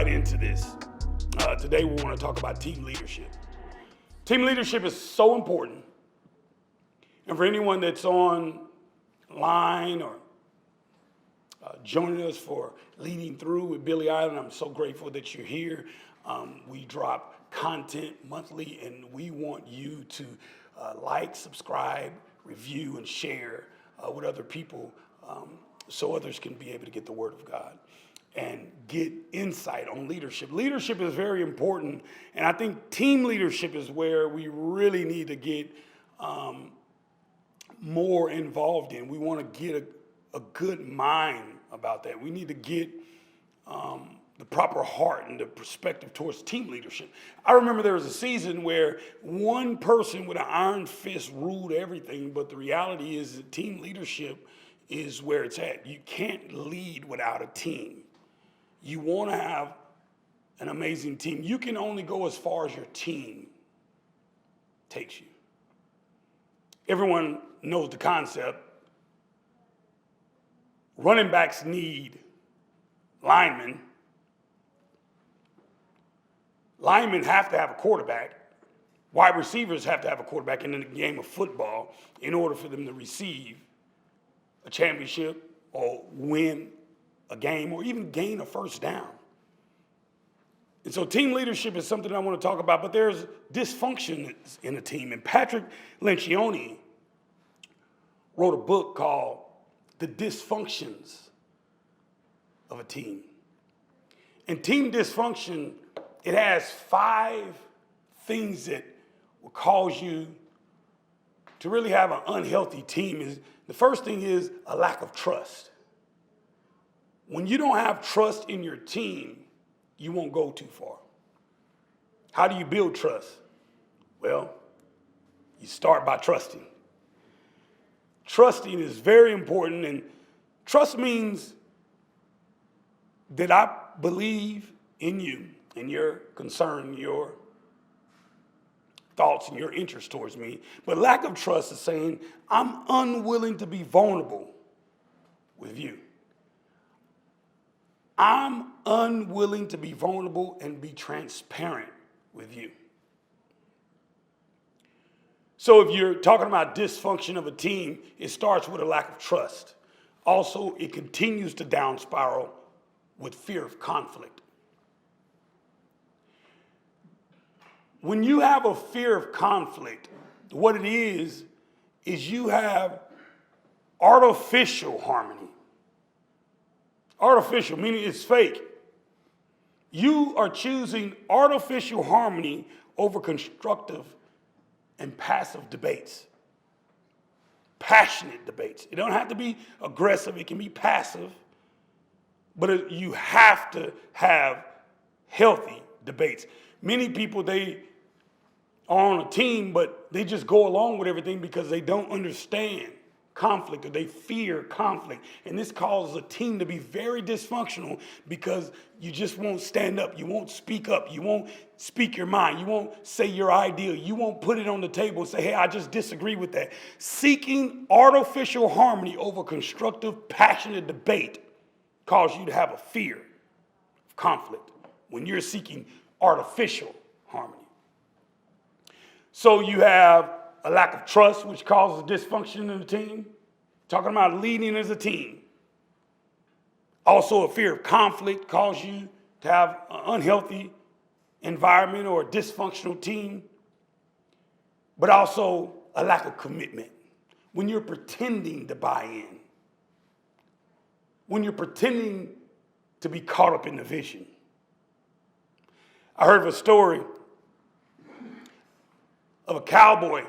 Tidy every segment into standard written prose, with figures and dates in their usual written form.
right into this. Today we want to talk about team leadership. Team leadership is so important. And for anyone that's online or joining us for Leading Through with Billy Island, I'm so grateful that you're here. We drop content monthly, and we want you to like, subscribe, review, and share with other people so others can be able to get the Word of God and get insight on leadership. Leadership is very important, and I think team leadership is where we really need to get more involved in. We want to get a good mind about that. We need to get the proper heart and the perspective towards team leadership. I remember there was a season where one person with an iron fist ruled everything, but the reality is that team leadership is where it's at. You can't lead without a team. You want to have an amazing team. You can only go as far as your team takes you. Everyone knows the concept. Running backs need linemen. Linemen have to have a quarterback. Wide receivers have to have a quarterback in the game of football in order for them to receive a championship or win a game or even gain a first down. And so team leadership is something I want to talk about, but there's dysfunction in a team. And Patrick Lencioni wrote a book called The Dysfunctions of a Team. And team dysfunction, it has 5 things that will cause you to really have an unhealthy team. The first thing is a lack of trust. When you don't have trust in your team, you won't go too far. How do you build trust? Well, you start by trusting. Trusting is very important, and trust means that I believe in you and your concern, your thoughts, and your interest towards me. But lack of trust is saying, I'm unwilling to be vulnerable with you. I'm unwilling to be vulnerable and be transparent with you. So if you're talking about dysfunction of a team, it starts with a lack of trust. Also, it continues to down spiral with fear of conflict. When you have a fear of conflict, what it is you have artificial harmony. Artificial, meaning it's fake. You are choosing artificial harmony over constructive and passive debates. Passionate debates. It don't have to be aggressive, it can be passive. But you have to have healthy debates. Many people, they are on a team, but they just go along with everything because they don't understand conflict or they fear conflict. And this causes a team to be very dysfunctional because you just won't stand up. You won't speak up. You won't speak your mind. You won't say your idea. You won't put it on the table and say, hey, I just disagree with that. Seeking artificial harmony over constructive, passionate debate causes you to have a fear of conflict when you're seeking artificial harmony. So you have a lack of trust, which causes dysfunction in the team. Talking about leading as a team. Also, a fear of conflict causes you to have an unhealthy environment or a dysfunctional team. But also a lack of commitment. When you're pretending to buy in. When you're pretending to be caught up in the vision. I heard of a story of a cowboy.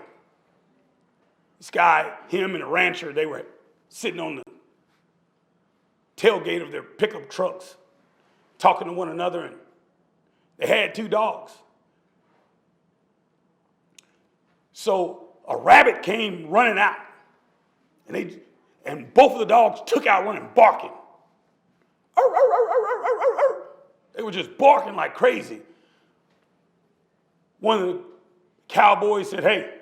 This guy, him and a rancher, they were sitting on the tailgate of their pickup trucks, talking to one another, and they had 2 dogs. So a rabbit came running out, and both of the dogs took out running, barking. They were just barking like crazy. One of the cowboys said, hey,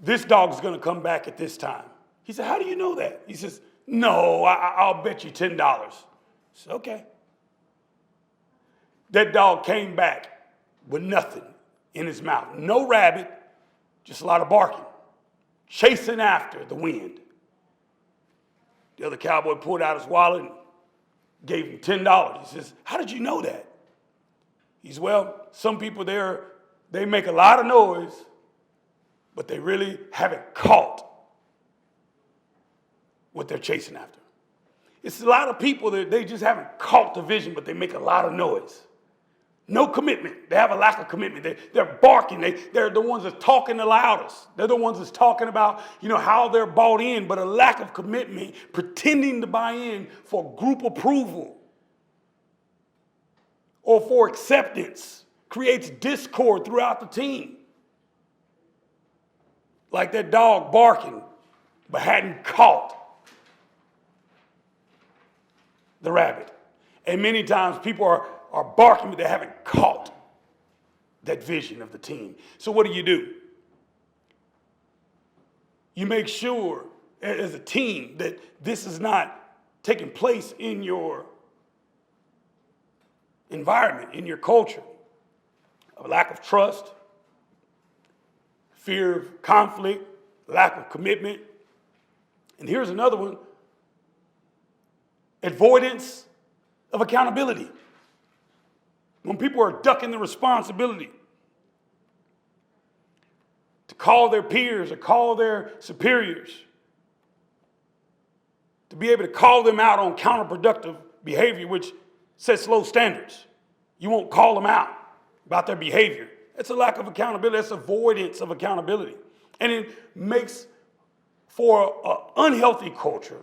this dog's going to come back at this time. He said, how do you know that? He says, no, I'll bet you $10. said, okay. That dog came back with nothing in his mouth. No rabbit, just a lot of barking, chasing after the wind. The other cowboy pulled out his wallet and gave him $10. He says, how did you know that? He says, well, some people there, they make a lot of noise, but they really haven't caught what they're chasing after. It's a lot of people that they just haven't caught the vision, but they make a lot of noise. No commitment. They have a lack of commitment. They're barking. They're the ones that's talking the loudest. They're the ones that's talking about, how they're bought in, but a lack of commitment, pretending to buy in for group approval or for acceptance, creates discord throughout the team. Like that dog barking, but hadn't caught the rabbit. And many times people are barking, but they haven't caught that vision of the team. So what do? You make sure as a team that this is not taking place in your environment, in your culture. A lack of trust, fear of conflict, lack of commitment. And here's another one: avoidance of accountability. When people are ducking the responsibility to call their peers or call their superiors, to be able to call them out on counterproductive behavior, which sets low standards. You won't call them out about their behavior. It's a lack of accountability. That's avoidance of accountability. And it makes for an unhealthy culture.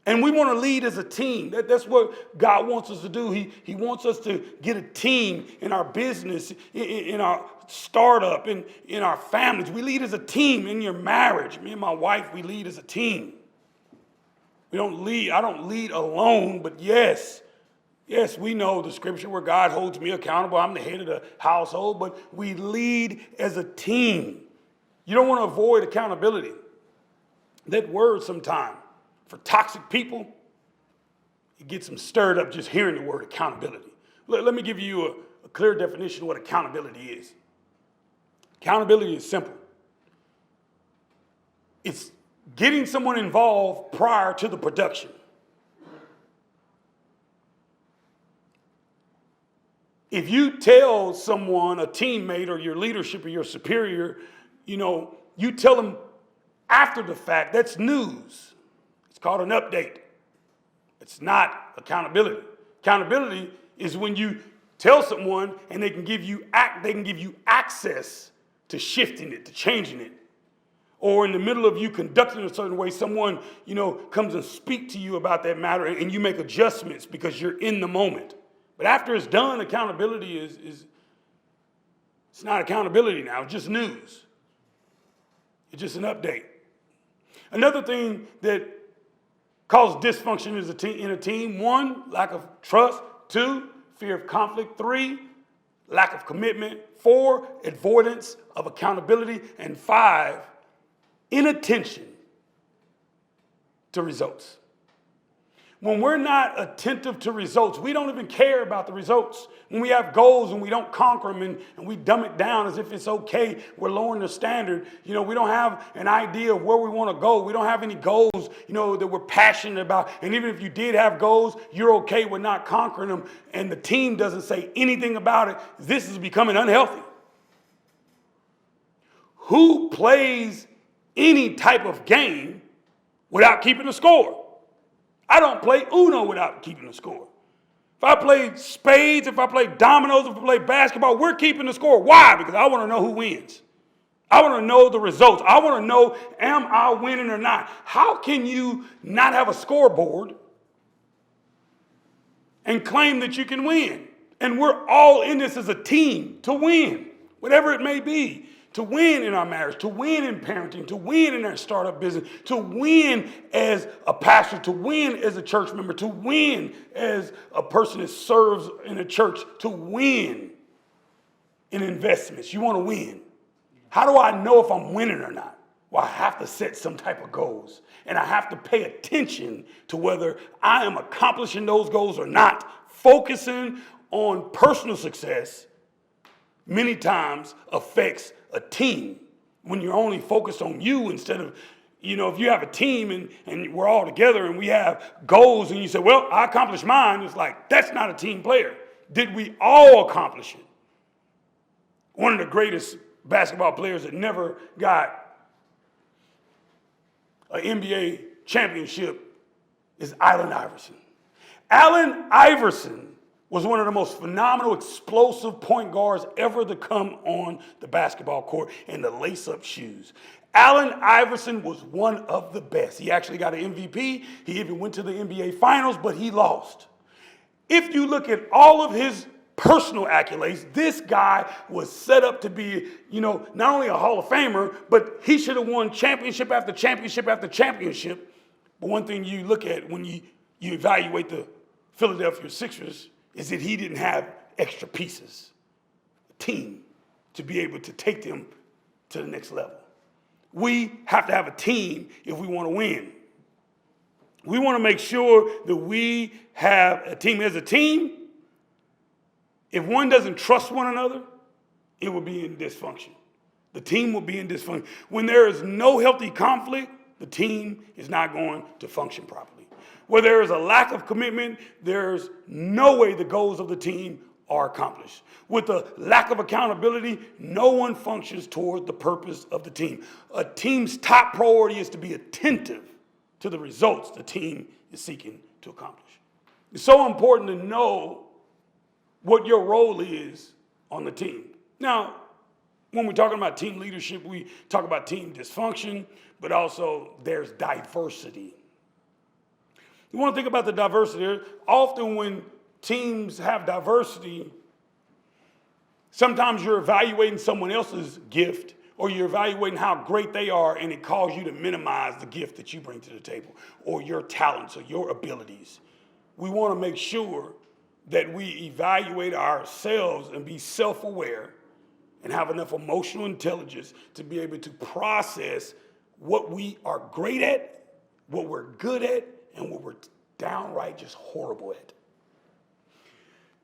And we want to lead as a team. That's what God wants us to do. He wants us to get a team in our business, in our startup, in our families. We lead as a team in your marriage. Me and my wife, we lead as a team. I don't lead alone, but yes, we know the scripture where God holds me accountable. I'm the head of the household, but we lead as a team. You don't want to avoid accountability. That word sometimes, for toxic people, it gets them stirred up just hearing the word accountability. Let me give you a clear definition of what accountability is. Accountability is simple. It's getting someone involved prior to the production. If you tell someone, a teammate or your leadership or your superior, you tell them after the fact, that's news. It's called an update. It's not accountability. Accountability is when you tell someone and they can give you access to shifting it, to changing it. Or in the middle of you conducting a certain way, someone, comes and speak to you about that matter and you make adjustments because you're in the moment. But after it's done, accountability is it's not accountability now, it's just news. It's just an update. Another thing that causes dysfunction in a team: 1, lack of trust; 2, fear of conflict; 3, lack of commitment; 4, avoidance of accountability; and 5, inattention to results. When we're not attentive to results, we don't even care about the results. When we have goals and we don't conquer them and we dumb it down as if it's okay, we're lowering the standard. We don't have an idea of where we want to go. We don't have any goals, that we're passionate about. And even if you did have goals, you're okay with not conquering them. And the team doesn't say anything about it. This is becoming unhealthy. Who plays any type of game without keeping a score? I don't play Uno without keeping a score. If I play spades, if I play dominoes, if I play basketball, we're keeping the score. Why? Because I want to know who wins. I want to know the results. I want to know, am I winning or not? How can you not have a scoreboard and claim that you can win? And we're all in this as a team to win, whatever it may be. To win in our marriage, to win in parenting, to win in our startup business, to win as a pastor, to win as a church member, to win as a person that serves in a church, to win in investments. You want to win. How do I know if I'm winning or not? Well, I have to set some type of goals. And I have to pay attention to whether I am accomplishing those goals or not. Focusing on personal success many times affects a team. When you're only focused on you instead of, if you have a team and we're all together and we have goals and you say, well, I accomplished mine, it's like, that's not a team player. Did we all accomplish it? One of the greatest basketball players that never got an NBA championship is Allen Iverson. Allen Iverson was one of the most phenomenal, explosive point guards ever to come on the basketball court in the lace-up shoes. Allen Iverson was one of the best. He actually got an MVP. He even went to the NBA Finals, but he lost. If you look at all of his personal accolades, this guy was set up to be, not only a Hall of Famer, but he should have won championship after championship after championship. But one thing you look at when you evaluate the Philadelphia Sixers is that he didn't have extra pieces, a team, to be able to take them to the next level. We have to have a team if we want to win. We want to make sure that we have a team. As a team, if one doesn't trust one another, it will be in dysfunction. The team will be in dysfunction. When there is no healthy conflict, the team is not going to function properly. Where there is a lack of commitment, there's no way the goals of the team are accomplished. With a lack of accountability, no one functions toward the purpose of the team. A team's top priority is to be attentive to the results the team is seeking to accomplish. It's so important to know what your role is on the team. Now, when we're talking about team leadership, we talk about team dysfunction, but also there's diversity. You want to think about the diversity. Often when teams have diversity, sometimes you're evaluating someone else's gift or you're evaluating how great they are, and it causes you to minimize the gift that you bring to the table or your talents or your abilities. We want to make sure that we evaluate ourselves and be self-aware and have enough emotional intelligence to be able to process what we are great at, what we're good at, and what we're downright just horrible at.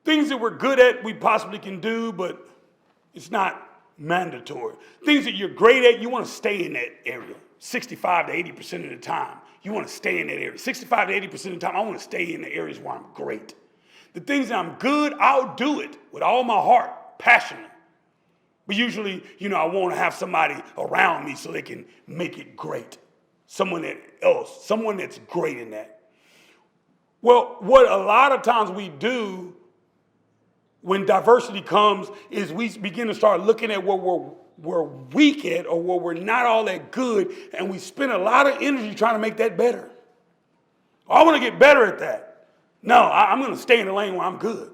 Things that we're good at, we possibly can do, but it's not mandatory. Things that you're great at, you want to stay in that area 65 to 80% of the time. You want to stay in that area. 65 to 80% of the time, I want to stay in the areas where I'm great. The things that I'm good, I'll do it with all my heart, passionate. But usually, I want to have somebody around me so they can make it great. Someone that's great in that. Well, what a lot of times we do when diversity comes is we begin to start looking at what we're weak at or where we're not all that good, and we spend a lot of energy trying to make that better. I want to get better at that. No, I'm going to stay in the lane where I'm good.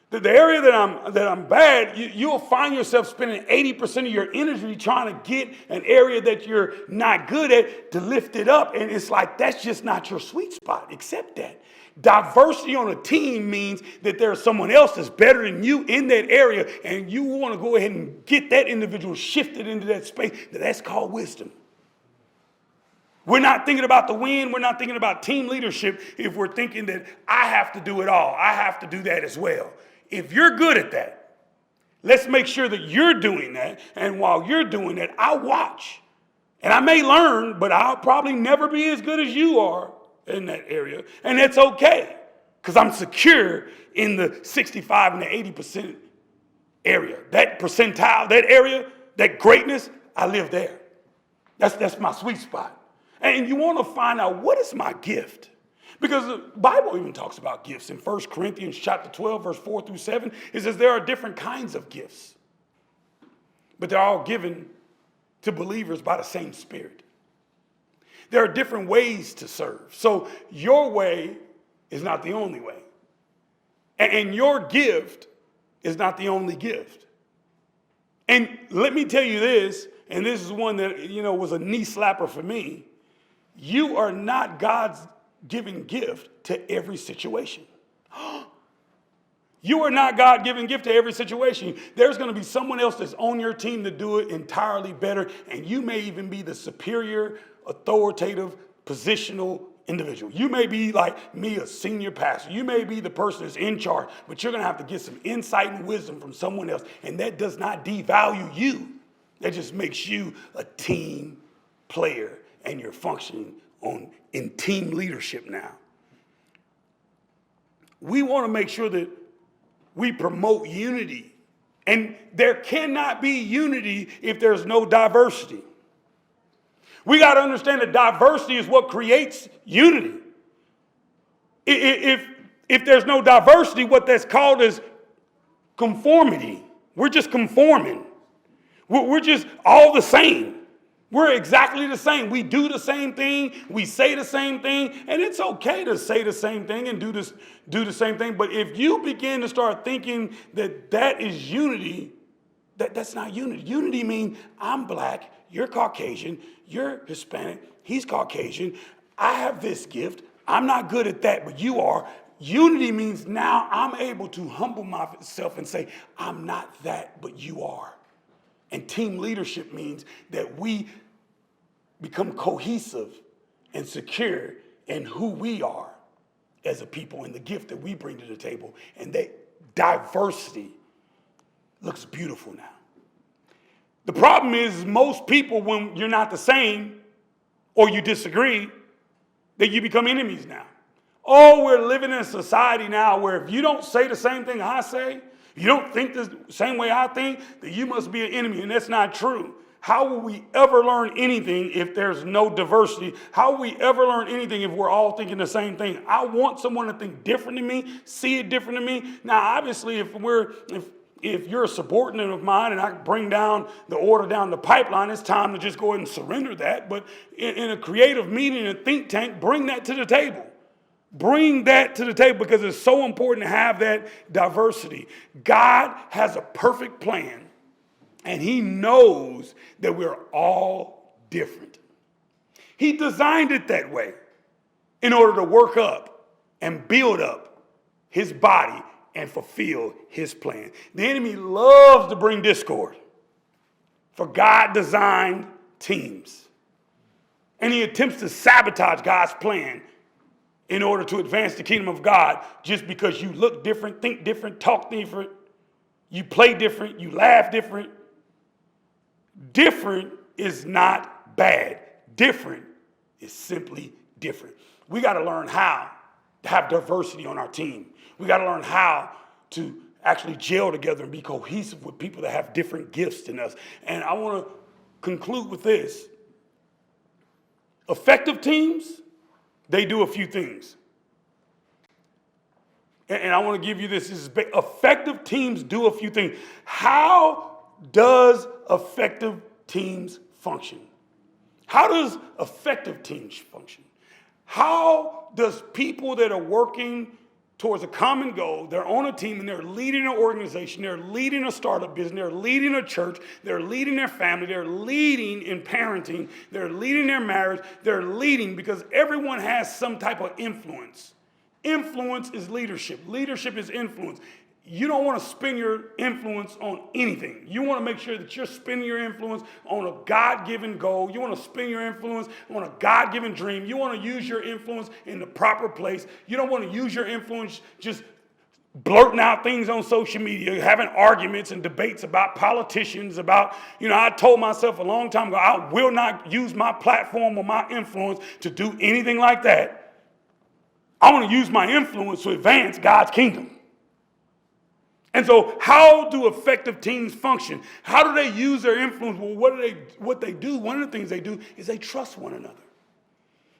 The area that I'm bad, you'll find yourself spending 80% of your energy trying to get an area that you're not good at to lift it up. And it's like, that's just not your sweet spot. Accept that. Diversity on a team means that there's someone else that's better than you in that area, and you want to go ahead and get that individual shifted into that space. That's called wisdom. We're not thinking about the win. We're not thinking about team leadership if we're thinking that I have to do it all. I have to do that as well. If you're good at that, let's make sure that you're doing that. And while you're doing that, I'll watch. And I may learn, but I'll probably never be as good as you are in that area. And that's okay, because I'm secure in the 65 and the 80% area. That percentile, that area, that greatness, I live there. That's my sweet spot. And you want to find out, what is my gift? Because the Bible even talks about gifts. In 1 Corinthians chapter 12, verse 4 through 7, it says there are different kinds of gifts. But they're all given to believers by the same Spirit. There are different ways to serve. So your way is not the only way. And your gift is not the only gift. And let me tell you this, and this is one that, was a knee slapper for me. You are not God's given gift to every situation. You are not God-given gift to every situation. There's going to be someone else that's on your team to do it entirely better, and you may even be the superior, authoritative, positional individual. You may be like me, a senior pastor. You may be the person that's in charge, but you're going to have to get some insight and wisdom from someone else, and that does not devalue you. That just makes you a team player, and you're functioning in team leadership now. We want to make sure that we promote unity. And there cannot be unity if there's no diversity. We got to understand that diversity is what creates unity. If there's no diversity, what that's called is conformity. We're just conforming. We're just all the same. We're exactly the same. We do the same thing. We say the same thing. And it's okay to say the same thing and do the same thing. But if you begin to start thinking that that is unity, that's not unity. Unity means I'm black, you're Caucasian, you're Hispanic, he's Caucasian. I have this gift. I'm not good at that, but you are. Unity means now I'm able to humble myself and say, I'm not that, but you are. And team leadership means that we become cohesive and secure in who we are as a people and the gift that we bring to the table. And that diversity looks beautiful now. The problem is most people, when you're not the same or you disagree, that you become enemies now. Oh, we're living in a society now where if you don't say the same thing I say, you don't think the same way I think, then you must be an enemy, and that's not true. How will we ever learn anything if there's no diversity? How will we ever learn anything if we're all thinking the same thing? I want someone to think different than me, see it different than me. Now, obviously, if you're a subordinate of mine and I bring down the order down the pipeline, it's time to just go ahead and surrender that. But in a creative meeting, a think tank, bring that to the table. Bring that to the table because it's so important to have that diversity. God has a perfect plan, and he knows that we're all different. He designed it that way in order to work up and build up his body and fulfill his plan. The enemy loves to bring discord, for God designed teams. And he attempts to sabotage God's plan in order to advance the kingdom of God just because you look different, think different, talk different, you play different, you laugh different. Different is not bad. Different is simply different. We got to learn how to have diversity on our team. We got to learn how to actually gel together and be cohesive with people that have different gifts than us. And I want to conclude with this. Effective teams, they do a few things. And I want to give you this. Effective teams do a few things. How does effective teams function? How does effective teams function? How does people that are working towards a common goal, they're on a team and they're leading an organization, they're leading a startup business, they're leading a church, they're leading their family, they're leading in parenting, they're leading their marriage, they're leading because everyone has some type of influence. Influence is leadership. Leadership is influence. You don't want to spend your influence on anything. You want to make sure that you're spending your influence on a God-given goal. You want to spend your influence on a God-given dream. You want to use your influence in the proper place. You don't want to use your influence just blurting out things on social media, having arguments and debates about politicians, about, I told myself a long time ago, I will not use my platform or my influence to do anything like that. I want to use my influence to advance God's kingdom. And so how do effective teams function? How do they use their influence? Well, what they do, one of the things they do is they trust one another.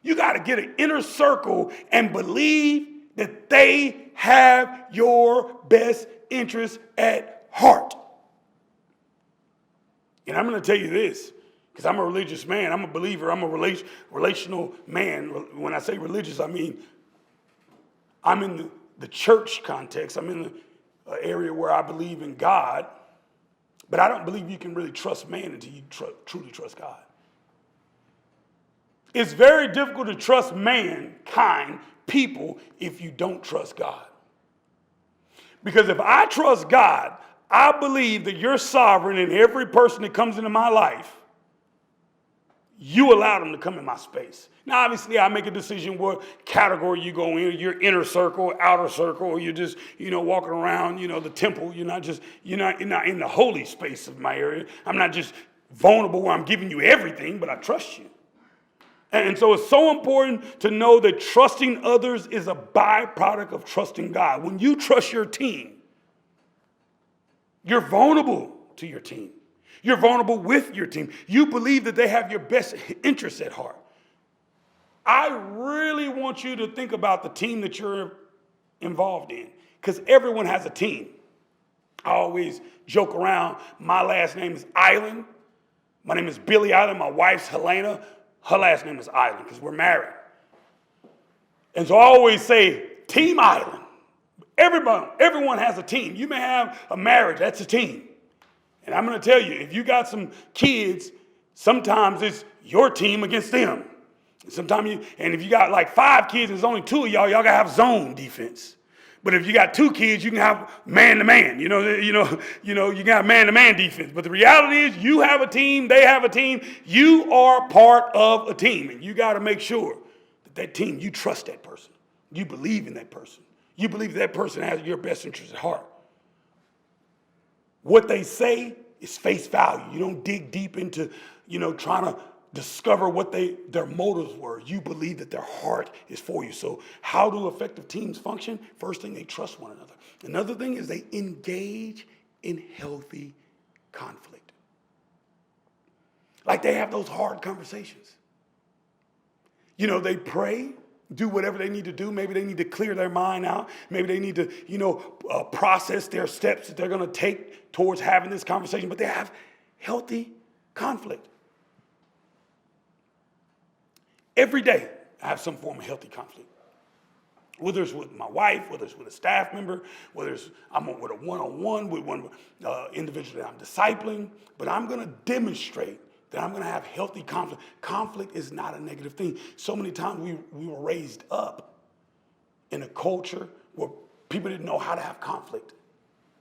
You got to get an inner circle and believe that they have your best interest at heart. And I'm going to tell you this, because I'm a religious man. I'm a believer. I'm a relational man. When I say religious, I mean I'm in the church context. I'm in the area where I believe in God, but I don't believe you can really trust man until you truly trust God. It's very difficult to trust mankind, people, if you don't trust God. Because if I trust God, I believe that you're sovereign in every person that comes into my life. You allow them to come in my space. Now, obviously, I make a decision what category you go in. You're inner circle, outer circle, or you're just, walking around, the temple. You're not in the holy space of my area. I'm not just vulnerable where I'm giving you everything, but I trust you. And so it's so important to know that trusting others is a byproduct of trusting God. When you trust your team, you're vulnerable to your team. You're vulnerable with your team. You believe that they have your best interests at heart. I really want you to think about the team that you're involved in, because everyone has a team. I always joke around. My last name is Island. My name is Billy Island. My wife's Helena. Her last name is Island because we're married. And so I always say, Team Island. Everyone has a team. You may have a marriage. That's a team. And I'm going to tell you, if you got some kids, sometimes it's your team against them. And if you got like 5 kids and there's only 2 of y'all got to have zone defense. But if you got 2 kids, you can have man-to-man. You can have man-to-man defense. But the reality is you have a team, they have a team. You are part of a team. And you got to make sure that team, you trust that person. You believe in that person. You believe that person has your best interest at heart. What they say is face value. You don't dig deep into, trying to discover what their motives were. You believe that their heart is for you. So how do effective teams function? First thing, they trust one another. Another thing is they engage in healthy conflict. Like they have those hard conversations. They pray, do whatever they need to do. Maybe they need to clear their mind out. Maybe they need to, process their steps that they're going to take towards having this conversation. But they have healthy conflict. Every day, I have some form of healthy conflict. Whether it's with my wife, whether it's with a staff member, whether it's I'm with a one-on-one with one individual that I'm discipling. But I'm going to demonstrate that I'm going to have healthy conflict. Conflict is not a negative thing. So many times we were raised up in a culture where people didn't know how to have conflict.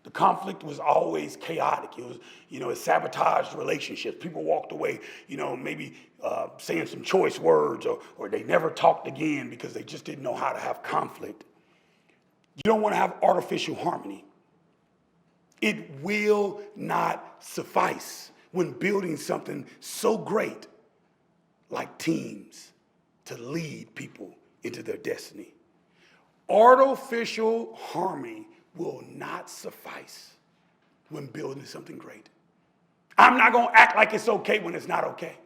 The conflict was always chaotic. It was, it sabotaged relationships. People walked away, maybe saying some choice words or they never talked again because they just didn't know how to have conflict. You don't want to have artificial harmony. It will not suffice when building something so great like teams to lead people into their destiny. Artificial harmony will not suffice when building something great. I'm not going to act like it's okay when it's not okay.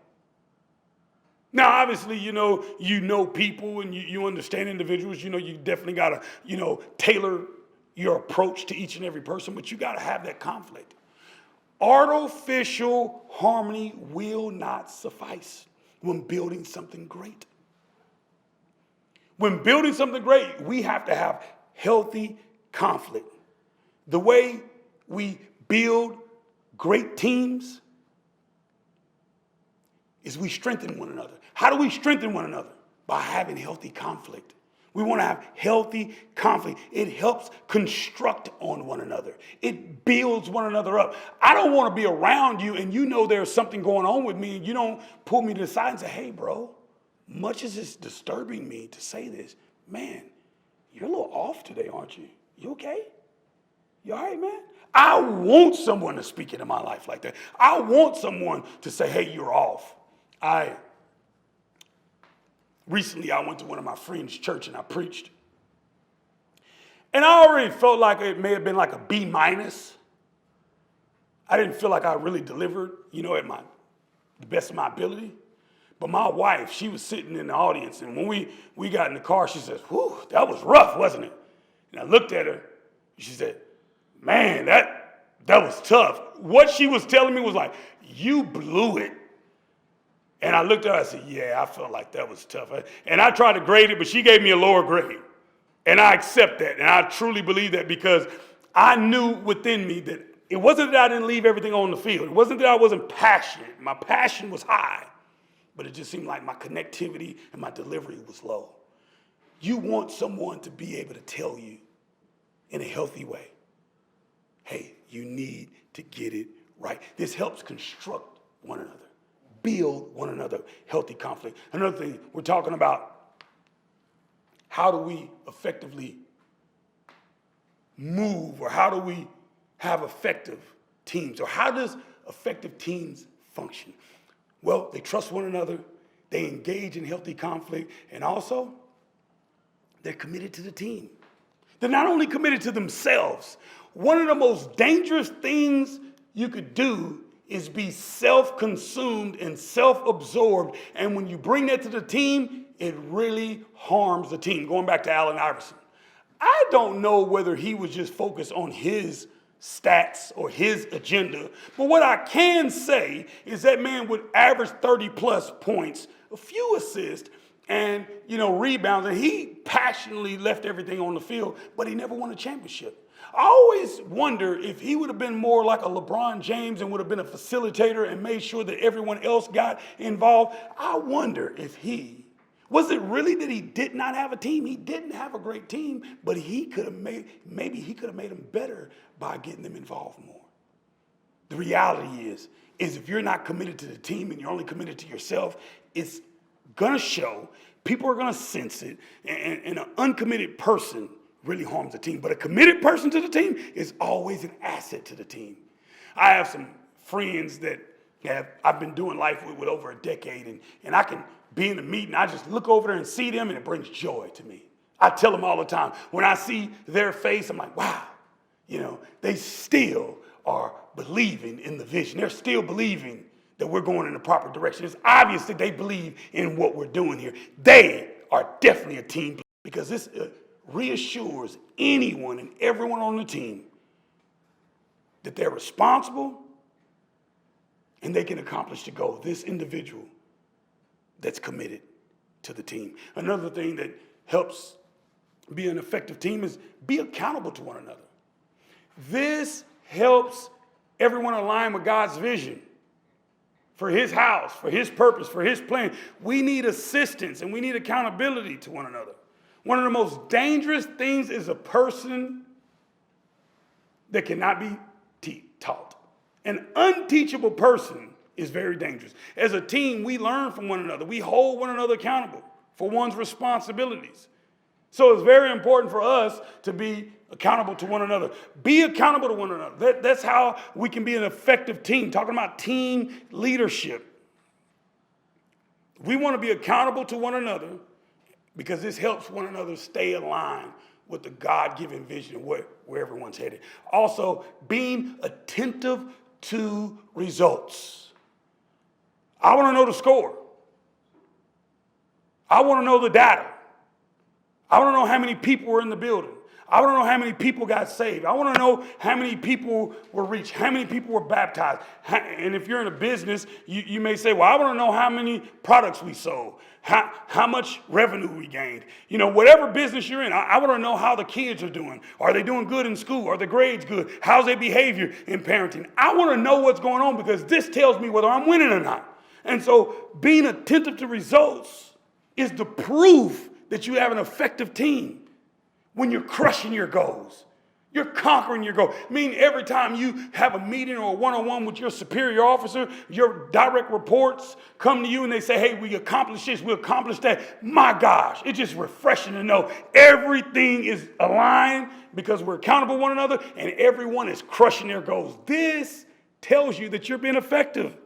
Now, obviously, you know people and you understand individuals. You definitely got to, tailor your approach to each and every person, but you got to have that conflict. Artificial harmony will not suffice when building something great. When building something great, we have to have healthy conflict. The way we build great teams is we strengthen one another. How do we strengthen one another? By having healthy conflict. We want to have healthy conflict. It helps construct on one another. It builds one another up. I don't want to be around you and there's something going on with me and you don't pull me to the side and say, hey, bro, much as it's disturbing me to say this, man, you're a little off today, aren't you? You okay? You all right, man? I want someone to speak into my life like that. I want someone to say, hey, you're off. Recently, I went to one of my friends' church and I preached. And I already felt like it may have been like a B-. I didn't feel like I really delivered, at the best of my ability. But my wife, she was sitting in the audience, and when we got in the car, she says, whew, that was rough, wasn't it? And I looked at her, and she said, man, that was tough. What she was telling me was like, you blew it. And I looked at her, I said, yeah, I felt like that was tough. And I tried to grade it, but she gave me a lower grade. And I accept that, and I truly believe that because I knew within me that it wasn't that I didn't leave everything on the field. It wasn't that I wasn't passionate. My passion was high, but it just seemed like my connectivity and my delivery was low. You want someone to be able to tell you in a healthy way, hey, you need to get it right. This helps construct one another, build one another, healthy conflict. Another thing, we're talking about how do we effectively move, or how do we have effective teams, or how does effective teams function? Well, they trust one another, they engage in healthy conflict, and also they're committed to the team. They're not only committed to themselves. One of the most dangerous things you could do is be self-consumed and self-absorbed, and when you bring that to the team, it really harms the team. Going back to Allen Iverson. I don't know whether he was just focused on his stats or his agenda, but what I can say is that man would average 30 plus points, a few assists, and rebounds, and he passionately left everything on the field, but he never won a championship. I always wonder if he would have been more like a LeBron James and would have been a facilitator and made sure that everyone else got involved. I wonder if was it really that he did not have a team? He didn't have a great team, but he could have made them better by getting them involved more. The reality is if you're not committed to the team and you're only committed to yourself, it's gonna show. People are gonna sense it, and an uncommitted person really harms the team. But a committed person to the team is always an asset to the team. I have some friends that I've been doing life with over a decade, and I can be in a meeting, I just look over there and see them, and it brings joy to me. I tell them all the time, when I see their face, I'm like, wow, they still are believing in the vision. They're still believing that we're going in the proper direction. It's obvious that they believe in what we're doing here. They are definitely a team, because this reassures anyone and everyone on the team that they're responsible and they can accomplish the goal. This individual that's committed to the team. Another thing that helps be an effective team is be accountable to one another. This helps everyone align with God's vision for his house, for his purpose, for his plan. We need assistance and we need accountability to one another. One of the most dangerous things is a person that cannot be taught. An unteachable person is very dangerous. As a team, we learn from one another. We hold one another accountable for one's responsibilities. So it's very important for us to be accountable to one another. Be accountable to one another. That's how we can be an effective team. Talking about team leadership. We want to be accountable to one another because this helps one another stay aligned with the God-given vision of where everyone's headed. Also, being attentive to results. I want to know the score. I want to know the data. I want to know how many people were in the building. I want to know how many people got saved. I want to know how many people were reached, how many people were baptized. And if you're in a business, you may say, well, I want to know how many products we sold, how much revenue we gained. Whatever business you're in, I want to know how the kids are doing. Are they doing good in school? Are the grades good? How's their behavior in parenting? I want to know what's going on because this tells me whether I'm winning or not. And so being attentive to results is the proof that you have an effective team. When you're crushing your goals, you're conquering your goal. Meaning every time you have a meeting or a one-on-one with your superior officer, your direct reports come to you and they say, hey, we accomplished this, we accomplished that. My gosh, it's just refreshing to know everything is aligned because we're accountable to one another and everyone is crushing their goals. This tells you that you're being effective.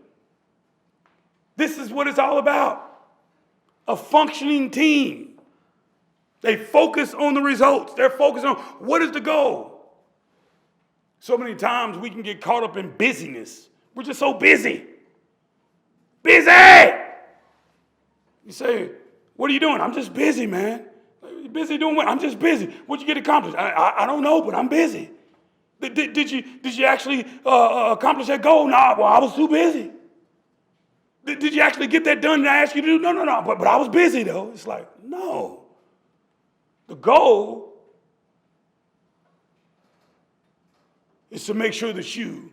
This is what it's all about. A functioning team. They focus on the results. They're focused on what is the goal. So many times we can get caught up in busyness. We're just so busy. Busy! You say, what are you doing? I'm just busy, man. You busy doing what? I'm just busy. What'd you get accomplished? I don't know, but I'm busy. Did you actually accomplish that goal? Nah, well, I was too busy. Did you actually get that done that I asked you to do? No. But I was busy, though. It's like, no. The goal is to make sure that you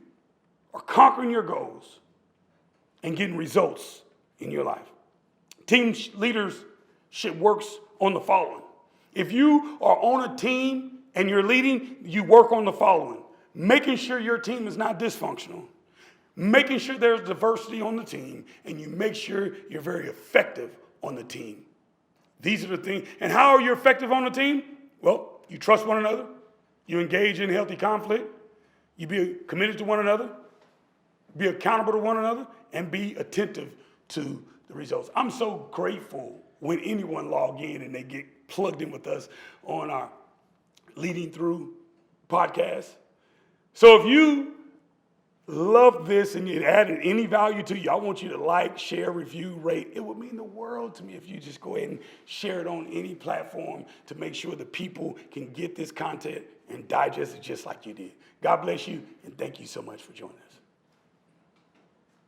are conquering your goals and getting results in your life. Team leadership works on the following. If you are on a team and you're leading, you work on the following. making sure your team is not dysfunctional, making sure there's diversity on the team, and you make sure you're very effective on the team. These are the things. And how are you effective on the team? Well, you trust one another, you engage in healthy conflict, you be committed to one another, be accountable to one another, and be attentive to the results. I'm so grateful when anyone log in and they get plugged in with us on our Leading Through podcast. So if you love this and it added any value to you, I want you to like, share, review, rate. It would mean the world to me if you just go ahead and share it on any platform to make sure that people can get this content and digest it just like you did. God bless you, and thank you so much for joining us.